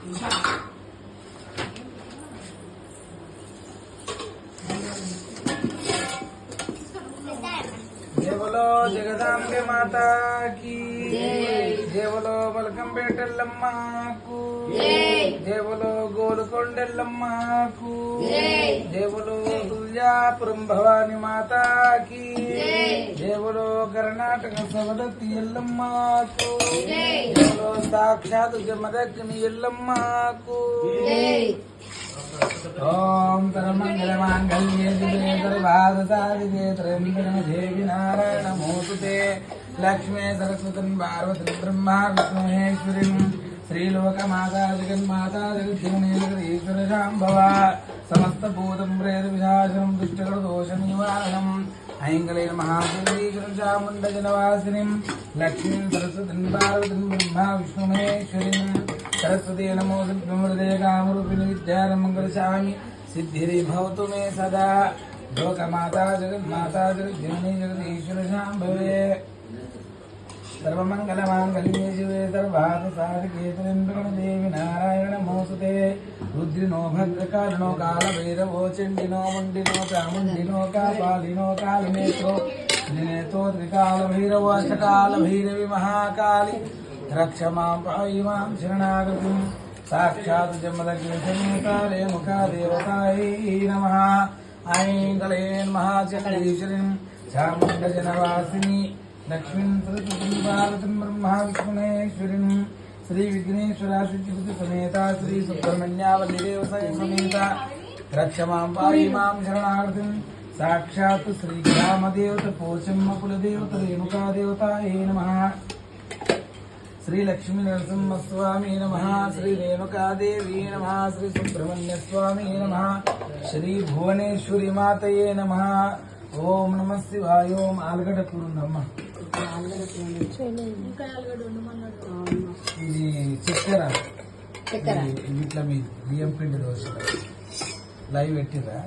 जय बोलो जगदांबे माता की जय बोलो बलकंपेटल्लम्मा को जय बोलो गोलकोंडल्लम्मा को जय बोलो तुल्यापुरम भवानी माता की जय बोलो कर्नाटक सवदत्ती यल्लम्मा को जय बोलो साक्षात जमदग्नि यल्लम्मा को ओम सर्वमंगलमांगल्ये शिवे सर्वार्थसाधिके त्र्यंबके देवी नारायण नमोस्तुते लक्ष्मी सरस्वती पार्वती ब्रह्मा विष्णु महेश्वरी श्रीलोकमाता जगन्माता जगज्जननी जगदीश्वर शाम्भवा समस्त भूतं प्रेत विनाशनं दुष्टकृतदोष निवारणम् ऐङ्गलेन महादेवीश्वर चामुण्डजनवासिनीं लक्ष्मीं सरस्वतीं पार्वतीं ब्रह्मा विष्णु महेश्वरीं सरस्वती नमो हृदय कामरूपिणी विद्यारमङ्गलशामि सिद्धिरे भवतु मे सदा लोकमाता जगन्माता जगज्जननी जगदीश्वर शाम्भवे सर्वमंगलमांगल्ये शिवे सर्वार्थसाधिके त्र्यंबके देवी नारायण नमोस्तुते रुद्रिनो भद्रकालिनो कालभैरवो चण्डिनो मुण्डिनो चामुण्डिनो कापालिनो कालनेत्रो त्रिनेत्रो त्रिकालभैरवो अष्टकालभैरवी महाकाली रक्ष मां पाहि मां शरणागतिं साक्षात् जमदग्नि समेता रेणुका देवतायै नमः ऐं कलेन महाचक्रेश्वरीं चामुण्डजनवासिनी लक्ष्मीं सरस्वतीं पार्वतीं ब्रह्मा विष्णुमहेश्वरीं श्री विघ्नेश्वरा शुचिपति समेता श्री सुब्रह्मण्यावल्ली देवसाय समेता रक्ष मां पाहि मां शरणागतिं साक्षात् श्री ग्रामदेवता पोचम्म कुलदेवता रेणुका देवतायै नमः श्री लक्ष्मी नरसिंह स्वामी नमः श्री रेणुका देवी नमः श्री सुब्रह्मण्य स्वामी नमः श्री भुवनेश्वरी मातये नमः ओम नमः शिवाय ओम आलगड्డ కూర ఉందమ్మా ఇది చక్కెర ఇట్లా మీ బియ్యం పిండి దోశ లైవ్ పెట్టిరా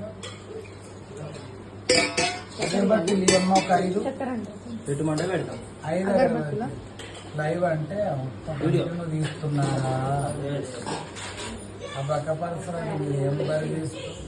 అగరబత్తిలు ఇవమ్మ ఒక 5 పెట్టమంటే పెడతాం 5 లైవ్ అంటే మొత్తం తీస్తున్నారా ఆ పక్క పరిసరాలు ఏం బరి తీస్తున్నారు